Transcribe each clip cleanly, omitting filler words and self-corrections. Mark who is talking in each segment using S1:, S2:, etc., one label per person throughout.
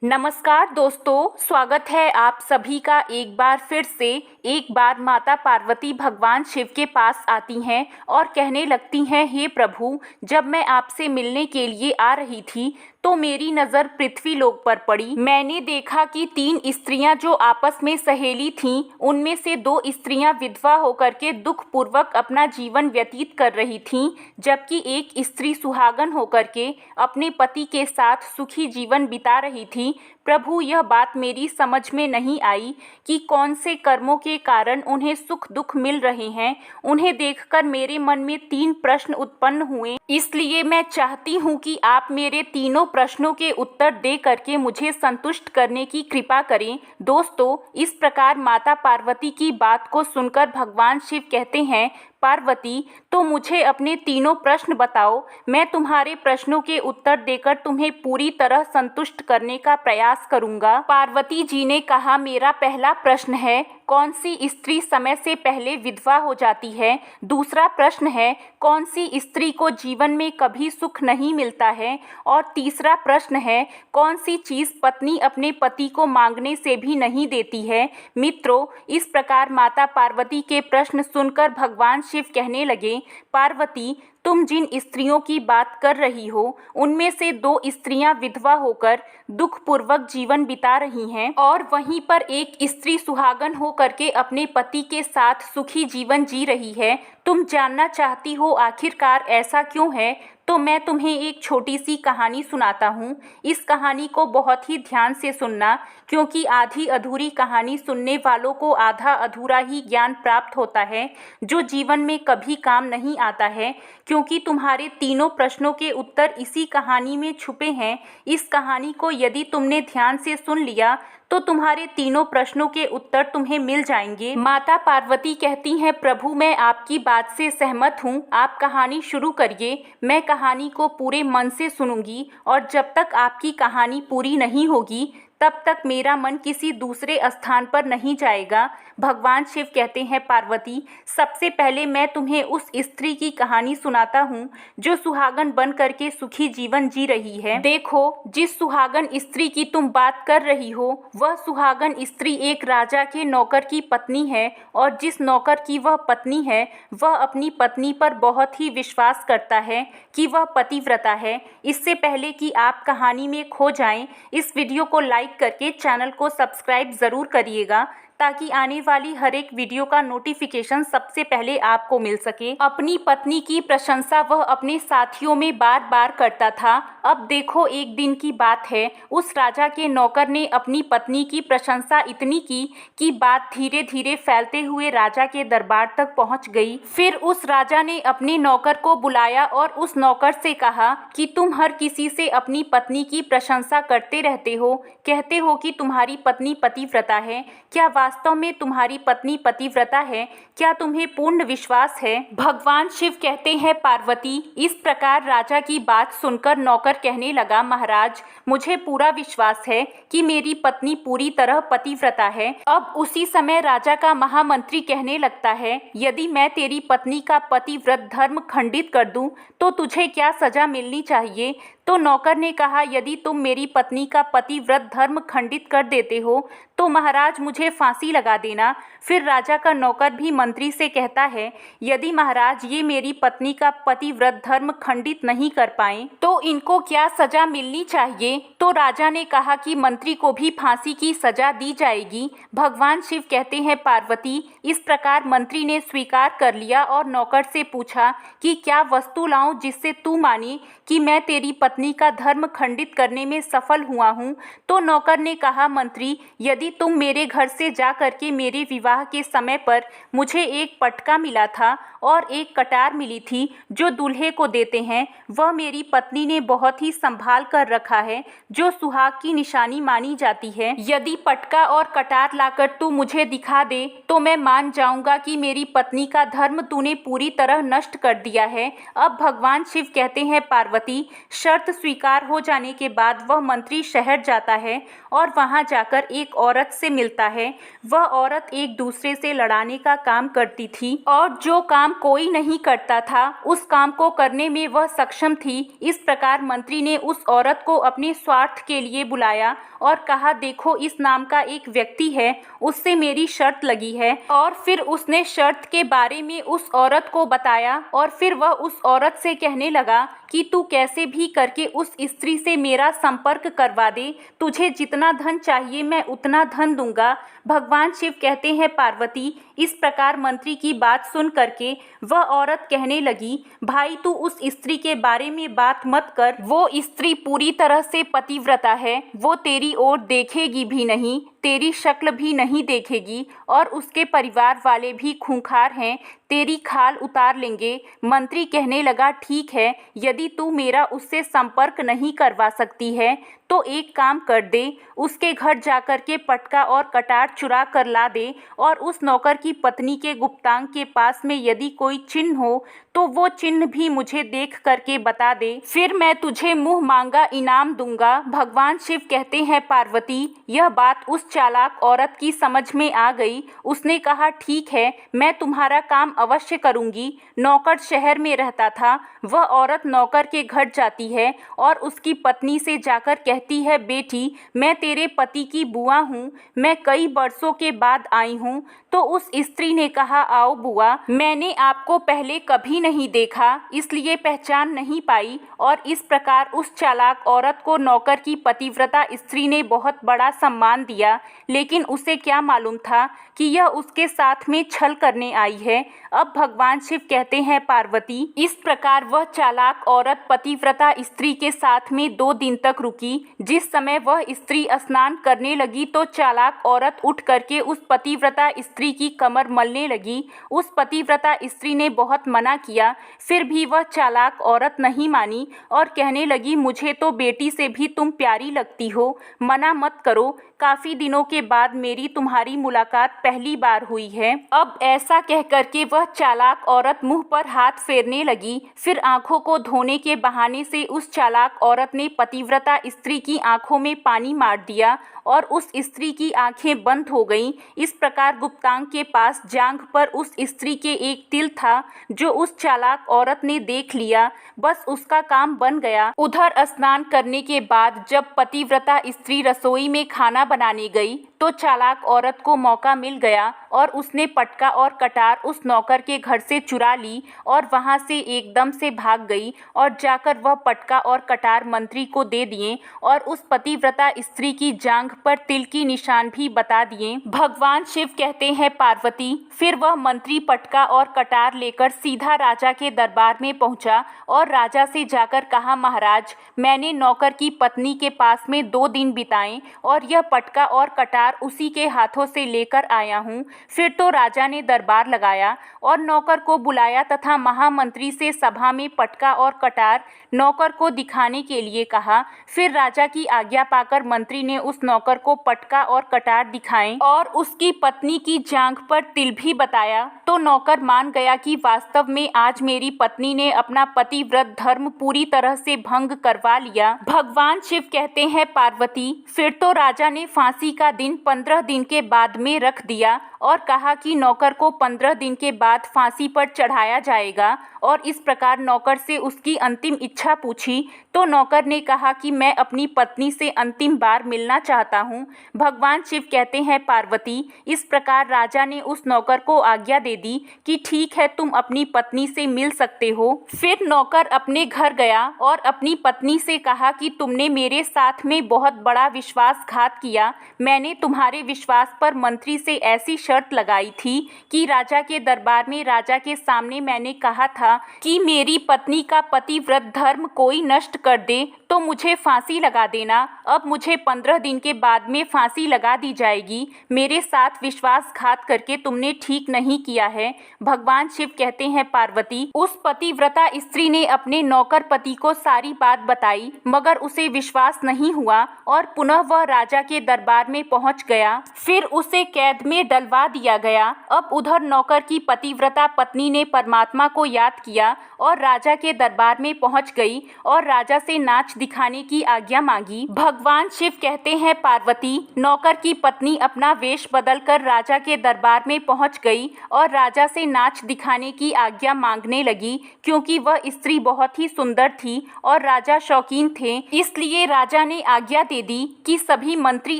S1: नमस्कार दोस्तों, स्वागत है आप सभी का एक बार फिर से। एक बार माता पार्वती भगवान शिव के पास आती हैं और कहने लगती हैं, हे प्रभु, जब मैं आपसे मिलने के लिए आ रही थी तो मेरी नज़र पृथ्वी लोक पर पड़ी। मैंने देखा कि 3 स्त्रियां जो आपस में सहेली थीं, उनमें से 2 स्त्रियां विधवा होकर के दुखपूर्वक अपना जीवन व्यतीत कर रही थीं, जबकि एक स्त्री सुहागन होकर के अपने पति के साथ सुखी जीवन बिता रही थी। प्रभु, यह बात मेरी समझ में नहीं आई कि कौन से कर्मों के कारण उन्हें सुख दुख मिल रहे हैं। उन्हें देखकर मेरे मन में 3 प्रश्न उत्पन्न हुए, इसलिए मैं चाहती हूँ कि आप मेरे तीनों प्रश्नों के उत्तर दे करके मुझे संतुष्ट करने की कृपा करें। दोस्तों, इस प्रकार माता पार्वती की बात को सुनकर भगवान शिव कहते हैं, पार्वती, तो मुझे अपने तीनों प्रश्न बताओ। मैं तुम्हारे प्रश्नों के उत्तर देकर तुम्हें पूरी तरह संतुष्ट करने का प्रयास करूंगा। पार्वती जी ने कहा, मेरा पहला प्रश्न है, कौन सी स्त्री समय से पहले विधवा हो जाती है? दूसरा प्रश्न है, कौन सी स्त्री को जीवन में कभी सुख नहीं मिलता है? और तीसरा प्रश्न है, कौन सी चीज़ पत्नी अपने पति को मांगने से भी नहीं देती है? मित्रों, इस प्रकार माता पार्वती के प्रश्न सुनकर भगवान शिव कहने लगे, पार्वती, तुम जिन स्त्रियों की बात कर रही हो, उनमें से 2 स्त्रियां विधवा होकर दुखपूर्वक जीवन बिता रही हैं और वहीं पर एक स्त्री सुहागन होकर के अपने पति के साथ सुखी जीवन जी रही है। तुम जानना चाहती हो आखिरकार ऐसा क्यों है? तो मैं तुम्हें एक छोटी सी कहानी सुनाता हूँ। इस कहानी को बहुत ही ध्यान से सुनना, क्योंकि आधी अधूरी कहानी सुनने वालों को आधा अधूरा ही ज्ञान प्राप्त होता है, जो जीवन में कभी काम नहीं आता है। क्योंकि तुम्हारे तीनों प्रश्नों के उत्तर इसी कहानी में छुपे हैं। इस कहानी को यदि तुमने ध्यान से सुन लिया तो तुम्हारे तीनों प्रश्नों के उत्तर तुम्हें मिल जाएंगे। माता पार्वती कहती हैं, प्रभु, मैं आपकी बात से सहमत हूँ, आप कहानी शुरू करिए। मैं कहानी को पूरे मन से सुनूंगी और जब तक आपकी कहानी पूरी नहीं होगी तब तक मेरा मन किसी दूसरे स्थान पर नहीं जाएगा। भगवान शिव कहते हैं, पार्वती, सबसे पहले मैं तुम्हें उस स्त्री की कहानी सुनाता हूँ जो सुहागन बन करके सुखी जीवन जी रही है। देखो, जिस सुहागन स्त्री की तुम बात कर रही हो, वह सुहागन स्त्री एक राजा के नौकर की पत्नी है, और जिस नौकर की वह पत्नी है, वह अपनी पत्नी पर बहुत ही विश्वास करता है कि वह पतिव्रता है। इससे पहले कि आप कहानी में खो जाएं, इस वीडियो को लाइक करके चैनल को सब्सक्राइब ज़रूर करिएगा, ताकि आने वाली हर एक वीडियो का नोटिफिकेशन सबसे पहले आपको मिल सके। अपनी पत्नी की प्रशंसा वह अपने साथियों में बार बार करता था। अब देखो, एक दिन की बात है, उस राजा के नौकर ने अपनी पत्नी की प्रशंसा इतनी की कि बात धीरे धीरे फैलते हुए राजा के दरबार तक पहुंच गई। फिर उस राजा ने अपने नौकर को बुलाया और उस नौकर से कहा कि तुम हर किसी से अपनी पत्नी की प्रशंसा करते रहते हो, कहते हो कि तुम्हारी पत्नी पतिव्रता है। क्या वास्तव में तुम्हारी पत्नी पतिव्रता है? क्या तुम्हें पूर्ण विश्वास है? भगवान शिव कहते हैं, पार्वती, इस प्रकार राजा की बात सुनकर नौकर कहने लगा, महाराज, मुझे पूरा विश्वास है कि मेरी पत्नी पूरी तरह पतिव्रता है। अब उसी समय राजा का महामंत्री कहने लगता है, यदि मैं तेरी पत्नी का पतिव्रत धर्म खंडित कर दूं तो तुझे क्या सजा मिलनी चाहिए? तो नौकर ने कहा, यदि तुम मेरी पत्नी का पतिव्रत धर्म खंडित कर देते हो तो महाराज मुझे फांसी लगा देना। फिर राजा का नौकर भी मंत्री से कहता है, यदि महाराज ये मेरी पत्नी का पतिव्रत धर्म खंडित नहीं कर पाए तो इनको क्या सजा मिलनी चाहिए? तो राजा ने कहा कि मंत्री को भी फांसी की सजा दी जाएगी। भगवान शिव कहते हैं, पार्वती, इस प्रकार मंत्री ने स्वीकार कर लिया और नौकर से पूछा कि क्या वस्तु लाऊं जिससे तू माने कि मैं तेरी पत्नी का धर्म खंडित करने में सफल हुआ हूँ? तो नौकर ने कहा, मंत्री, यदि तुम मेरे घर से जा करके मेरे विवाह के समय पर मुझे एक पटका मिला था और एक कटार मिली थी जो दूल्हे को देते हैं, वह मेरी पत्नी ने बहुत ही संभाल कर रखा है, जो सुहाग की निशानी मानी जाती है। यदि पटका और कटार लाकर तू मुझे दिखा दे तो मैं मान जाऊंगा कि मेरी पत्नी का धर्म तूने पूरी तरह नष्ट कर दिया है। अब भगवान शिव कहते हैं, पार्वती, शर्त स्वीकार हो जाने के बाद वह मंत्री शहर जाता है और वहां जाकर एक औरत से मिलता है। वह औरत एक दूसरे से लड़ाने का काम करती थी और जो काम कोई नहीं करता था उस काम को करने में वह सक्षम थी। इस प्रकार मंत्री ने उस औरत को अपने स्वार्थ के लिए बुलाया और कहा, देखो इस नाम का एक व्यक्ति है, उससे मेरी शर्त लगी है। और फिर उसने शर्त के बारे में उस औरत को बताया और फिर वह उस औरत से कहने लगा कि तू कैसे भी करके उस स्त्री से मेरा संपर्क करवा दे, तुझे जितना धन चाहिए मैं उतना धन दूंगा। भगवान शिव कहते हैं, पार्वती, इस प्रकार मंत्री की बात सुन करके वह औरत कहने लगी, भाई तू उस स्त्री के बारे में बात मत कर, वो स्त्री पूरी तरह से पतिव्रता है, वो तेरी ओर देखेगी भी नहीं, तेरी शक्ल भी नहीं देखेगी और उसके परिवार वाले भी खूंखार हैं, तेरी खाल उतार लेंगे। मंत्री कहने लगा, ठीक है, यदि तू मेरा उससे संपर्क नहीं करवा सकती है तो एक काम कर दे, उसके घर जाकर के पटका और कटार चुरा कर ला दे और उस नौकर की पत्नी के गुप्तांग के पास में यदि कोई चिन्ह हो तो वो चिन्ह भी मुझे देख करके बता दे, फिर मैं तुझे मुंह मांगा इनाम दूंगा। भगवान शिव कहते हैं, पार्वती, यह बात उस चालाक औरत की समझ में आ गई। उसने कहा, ठीक है, मैं तुम्हारा काम अवश्य करूंगी। नौकर शहर में रहता था। वह औरत नौकर के घर जाती है और उसकी पत्नी से जाकर कहती है, बेटी, मैं तेरे पति की बुआ हूँ, मैं कई बरसों के बाद आई हूँ। तो उस स्त्री ने कहा, आओ बुआ, मैंने आपको पहले कभी नहीं देखा, इसलिए पहचान नहीं पाई। और इस प्रकार उस चालाक औरत को नौकर की पतिव्रता स्त्री ने बहुत बड़ा सम्मान दिया, लेकिन उसे क्या मालूम था कि यह उसके साथ में छल करने आई है। अब भगवान शिव कहते हैं, पार्वती, इस प्रकार वह चालाक औरत पतिव्रता स्त्री के साथ में 2 दिन तक रुकी। जिस समय वह स्त्री स्नान करने लगी तो चालाक औरत उठ करके उस पतिव्रता स्त्री की कमर मलने लगी। उस पतिव्रता स्त्री ने बहुत मना किया, फिर भी वह चालाक औरत नहीं मानी और कहने लगी, मुझे तो बेटी से भी तुम प्यारी लगती हो, मना मत करो, काफी दिनों के बाद मेरी तुम्हारी मुलाकात पहली बार हुई है। अब ऐसा कह करके वह चालाक औरत मुंह पर हाथ फेरने लगी। फिर आंखों को धोने के बहाने से उस चालाक औरत ने पतिव्रता स्त्री की आंखों में पानी मार दिया और उस स्त्री की आंखें बंद हो गईं। इस प्रकार गुप्तांग के पास जांघ पर उस स्त्री के एक तिल था जो उस चालाक औरत ने देख लिया। बस उसका काम बन गया। उधर स्नान करने के बाद जब पतिव्रता स्त्री रसोई में खाना बनाने गई तो चालाक औरत को मौका मिल गया और उसने पटका और कटार उस नौकर के घर से चुरा ली और वहां से एकदम से भाग गई और जाकर वह पटका और कटार मंत्री को दे दिए और उस पतिव्रता स्त्री की जांघ पर तिल की निशान भी बता दिए। भगवान शिव कहते हैं, पार्वती, फिर वह मंत्री पटका और कटार लेकर सीधा राजा के दरबार में पहुंचा और राजा से जाकर कहा, महाराज, मैंने नौकर की पत्नी के पास में 2 दिन बिताए और यह पटका और कटार उसी के हाथों से लेकर आया हूँ। फिर तो राजा ने दरबार लगाया और नौकर को बुलाया तथा महामंत्री से सभा में पटका और कटार नौकर को दिखाने के लिए कहा। फिर राजा की आज्ञा पाकर मंत्री ने उस नौकर को पटका और कटार दिखाए और उसकी पत्नी की जांघ पर तिल भी बताया। तो नौकर मान गया कि वास्तव में आज मेरी पत्नी ने अपना पतिव्रत धर्म पूरी तरह से भंग करवा लिया। भगवान शिव कहते हैं, पार्वती, फिर तो राजा ने फांसी का दिन 15 दिन के बाद में रख दिया और कहा कि नौकर को 15 दिन के बाद फांसी पर चढ़ाया जाएगा और इस प्रकार नौकर से उसकी अंतिम इच्छा पूछी तो नौकर ने कहा कि मैं अपनी पत्नी से अंतिम बार मिलना चाहता हूँ। भगवान शिव कहते हैं, पार्वती, इस प्रकार राजा ने उस नौकर को आज्ञा दे दी कि ठीक है, तुम अपनी पत्नी से मिल सकते हो। फिर नौकर अपने घर गया और अपनी पत्नी से कहा कि तुमने मेरे साथ में बहुत बड़ा विश्वासघात किया। मैंने तुम्हारे विश्वास पर मंत्री से ऐसी शर्त लगाई थी कि राजा के दरबार में राजा के सामने मैंने कहा था कि मेरी पत्नी का पतिव्रत धर्म कोई नष्ट कर दे तो मुझे फांसी लगा देना। अब मुझे 15 दिन के बाद में फांसी लगा दी जाएगी। मेरे साथ विश्वासघात करके तुमने ठीक नहीं किया है। भगवान शिव कहते हैं, पार्वती, उस पतिव्रता स्त्री ने अपने नौकर पति को सारी बात बताई मगर उसे विश्वास नहीं हुआ और पुनः वह राजा के दरबार में पहुंच गया। फिर उसे कैद में डलवा दिया गया। अब उधर नौकर की पतिव्रता पत्नी ने परमात्मा को याद किया और राजा के दरबार में पहुंच गई और राजा से नाच दिखाने की आज्ञा मांगी। भगवान शिव कहते हैं पार्वती, नौकर की पत्नी अपना वेश बदलकर राजा के दरबार में पहुंच गई और राजा से नाच दिखाने की आज्ञा मांगने लगी, क्योंकि वह स्त्री बहुत ही सुंदर थी और राजा शौकीन थे। इसलिए राजा ने आज्ञा दे दी कि सभी मंत्री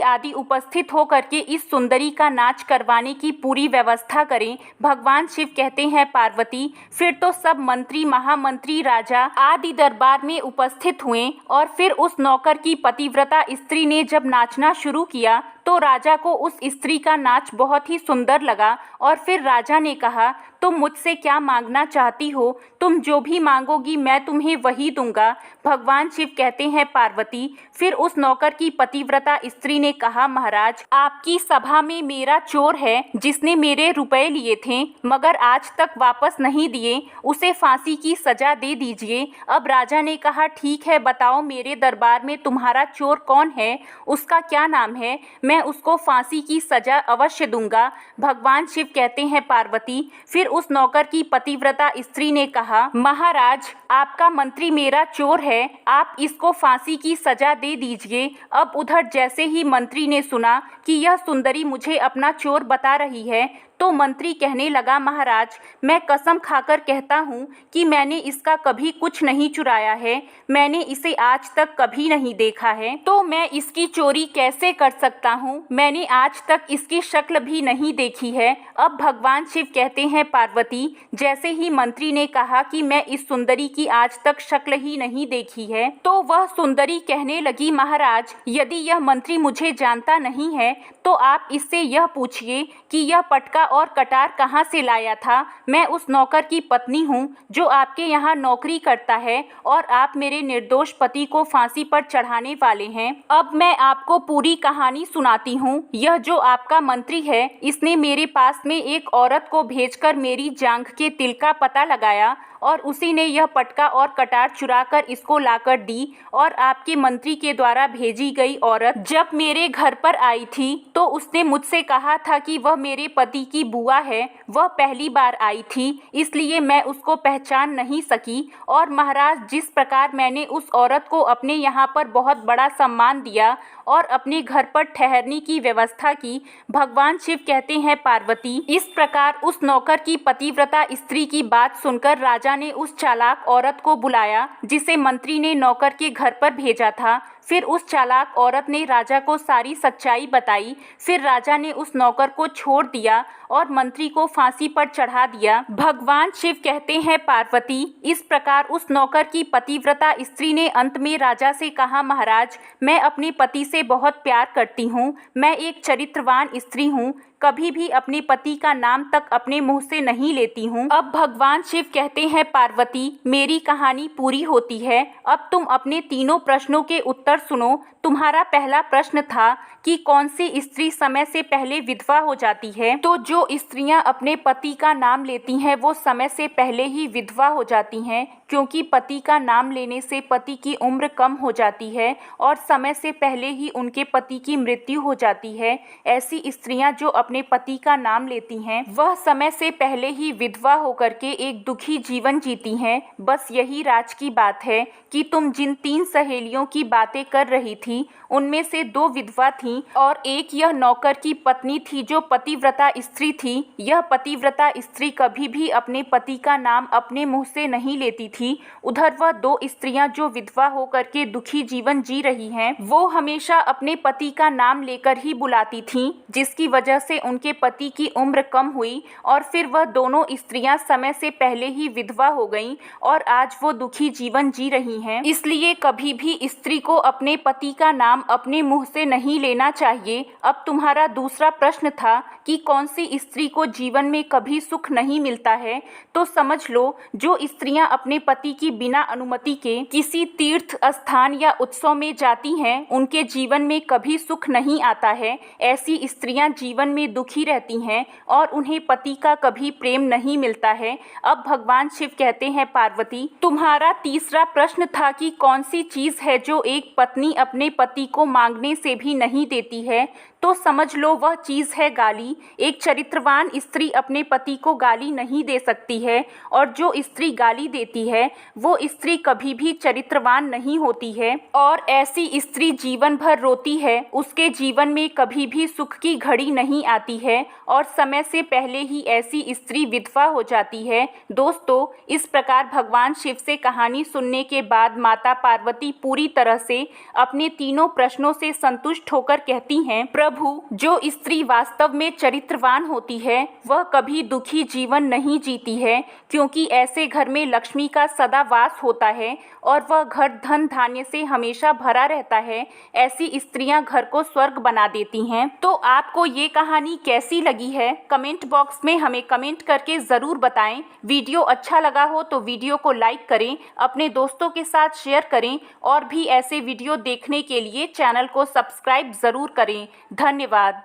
S1: आदि उपस्थित होकर के इस सुंदरी का नाच करवाने की पूरी व्यवस्था करें। भगवान शिव कहते हैं पार्वती, फिर तो सब मंत्री, महामंत्री, राजा आदि दरबार में उपस्थित हुए और फिर उस नौकर की पतिव्रता स्त्री ने जब नाचना शुरू किया तो राजा को उस स्त्री का नाच बहुत ही सुंदर लगा और फिर राजा ने कहा, तुम मुझसे क्या मांगना चाहती हो? तुम जो भी मांगोगी मैं तुम्हें वही दूंगा। भगवान शिव कहते हैं पार्वती, फिर उस नौकर की पतिव्रता स्त्री ने कहा, महाराज, आपकी सभा में मेरा चोर है जिसने मेरे रुपए लिए थे मगर आज तक वापस नहीं दिए, उसे फांसी की सजा दे दीजिए। अब राजा ने कहा, ठीक है, बताओ मेरे दरबार में तुम्हारा चोर कौन है, उसका क्या नाम है, मैं उसको फांसी की सजा अवश्य दूंगा। भगवान शिव कहते हैं पार्वती, फिर उस नौकर की पतिव्रता स्त्री ने कहा, महाराज, आपका मंत्री मेरा चोर है, आप इसको फांसी की सजा दे दीजिए। अब उधर जैसे ही मंत्री ने सुना कि यह सुंदरी मुझे अपना चोर बता रही है तो मंत्री कहने लगा, महाराज, मैं कसम खाकर कहता हूँ कि मैंने इसका कभी कुछ नहीं चुराया है, मैंने इसे आज तक कभी नहीं देखा है, तो मैं इसकी चोरी कैसे कर सकता हूँ? मैंने आज तक इसकी शक्ल भी नहीं देखी है। अब भगवान शिव कहते हैं पार्वती, जैसे ही मंत्री ने कहा कि मैं इस सुंदरी की आज तक शक्ल ही नहीं देखी है, तो वह सुंदरी कहने लगी, महाराज, यदि यह मंत्री मुझे जानता नहीं है तो आप इससे यह पूछिए कि यह पटका और कटार कहाँ से लाया था। मैं उस नौकर की पत्नी हूँ जो आपके यहाँ नौकरी करता है और आप मेरे निर्दोष पति को फांसी पर चढ़ाने वाले हैं। अब मैं आपको पूरी कहानी सुनाती हूँ। यह जो आपका मंत्री है, इसने मेरे पास में एक औरत को भेजकर मेरी जांघ के तिल का पता लगाया और उसी ने यह पटका और कटार चुराकर इसको लाकर दी और आपके मंत्री के द्वारा भेजी गई औरत जब मेरे घर पर आई थी तो उसने मुझसे कहा था कि वह मेरे पति की बुआ है। वह पहली बार आई थी, इसलिए मैं उसको पहचान नहीं सकी। और महाराज, जिस प्रकार मैंने उस औरत को अपने यहाँ पर बहुत बड़ा सम्मान दिया और अपने घर पर ठहरने की व्यवस्था की, भगवान शिव कहते हैं पार्वती, इस प्रकार उस नौकर की पतिव्रता स्त्री की बात सुनकर राजा ने उस चालाक औरत को बुलाया जिसे मंत्री ने नौकर के घर पर भेजा था। फिर उस चालाक औरत ने राजा को सारी सच्चाई बताई। फिर राजा ने उस नौकर को छोड़ दिया और मंत्री को फांसी पर चढ़ा दिया। भगवान शिव कहते हैं पार्वती, इस प्रकार उस नौकर की पतिव्रता स्त्री ने अंत में राजा से कहा, महाराज, मैं अपने पति से बहुत प्यार करती हूँ, मैं एक चरित्रवान स्त्री हूँ, कभी भी अपने पति का नाम तक अपने मुंह से नहीं लेती हूँ। अब भगवान शिव कहते हैं पार्वती, मेरी कहानी पूरी होती है। अब तुम अपने तीनों प्रश्नों के उत्तर सुनो। तुम्हारा पहला प्रश्न था कि कौन सी स्त्री समय से पहले विधवा हो जाती है। तो जो स्त्रियां अपने पति का नाम लेती हैं वो समय से पहले ही विधवा हो जाती हैं, क्योंकि पति का नाम लेने से पति की उम्र कम हो जाती है और समय से पहले ही उनके पति की मृत्यु हो जाती है। ऐसी स्त्रियां जो अपने पति का नाम लेती हैं वह समय से पहले ही विधवा होकर के एक दुखी जीवन जीती हैं। बस यही राज की बात है कि तुम जिन 3 सहेलियों की बातें कर रही थी उनमें से 2 विधवा थीं और एक यह नौकर की पत्नी थी जो पतिव्रता स्त्री थी। यह पतिव्रता स्त्री कभी भी अपने पति का नाम अपने मुंह से नहीं लेती थी। उधर वह 2 स्त्रियां जो विधवा होकर के दुखी जीवन जी रही हैं वो हमेशा अपने पति का नाम लेकर ही बुलाती थीं, जिसकी वजह से उनके पति की उम्र कम हुई और फिर वह दोनों स्त्रियां समय से पहले ही विधवा हो गईं और आज वो दुखी जीवन जी रही हैं। इसलिए कभी भी स्त्री को अपने पति का नाम अपने मुंह से नहीं लेना चाहिए। अब तुम्हारा दूसरा प्रश्न था कि कौन सी स्त्री को जीवन में कभी सुख नहीं मिलता है। तो समझ लो, जो स्त्रियां अपने पति की बिना अनुमति के किसी तीर्थ स्थान या उत्सव में जाती हैं उनके जीवन में कभी सुख नहीं आता है। ऐसी स्त्रियां जीवन में दुखी रहती हैं और उन्हें पति का कभी प्रेम नहीं मिलता है। अब भगवान शिव कहते हैं पार्वती, तुम्हारा तीसरा प्रश्न था कि कौन सी चीज है जो एक पत्नी अपने पति को मांगने से भी नहीं देती है। तो समझ लो वह चीज़ है गाली। एक चरित्रवान स्त्री अपने पति को गाली नहीं दे सकती है, और जो स्त्री गाली देती है वो स्त्री कभी भी चरित्रवान नहीं होती है, और ऐसी स्त्री जीवन भर रोती है। उसके जीवन में कभी भी सुख की घड़ी नहीं आती है, और समय से पहले ही ऐसी स्त्री विधवा हो जाती है। दोस्तों, इस प्रकार भगवान शिव से कहानी सुनने के बाद माता पार्वती पूरी तरह से अपने तीनों प्रश्नों से संतुष्ट होकर कहती हैं, प्रभु, जो स्त्री वास्तव में चरित्रवान होती है वह कभी दुखी जीवन नहीं जीती है, क्योंकि ऐसे घर में लक्ष्मी का सदा वास होता है और वह घर धन धान्य से हमेशा भरा रहता है। ऐसी स्त्रियां घर को स्वर्ग बना देती हैं। तो आपको ये कहानी कैसी लगी है, कमेंट बॉक्स में हमें कमेंट करके ज़रूर बताएं। वीडियो अच्छा लगा हो तो वीडियो को लाइक करें, अपने दोस्तों के साथ शेयर करें, और भी ऐसे वीडियो देखने के लिए चैनल को सब्सक्राइब ज़रूर करें। धन्यवाद।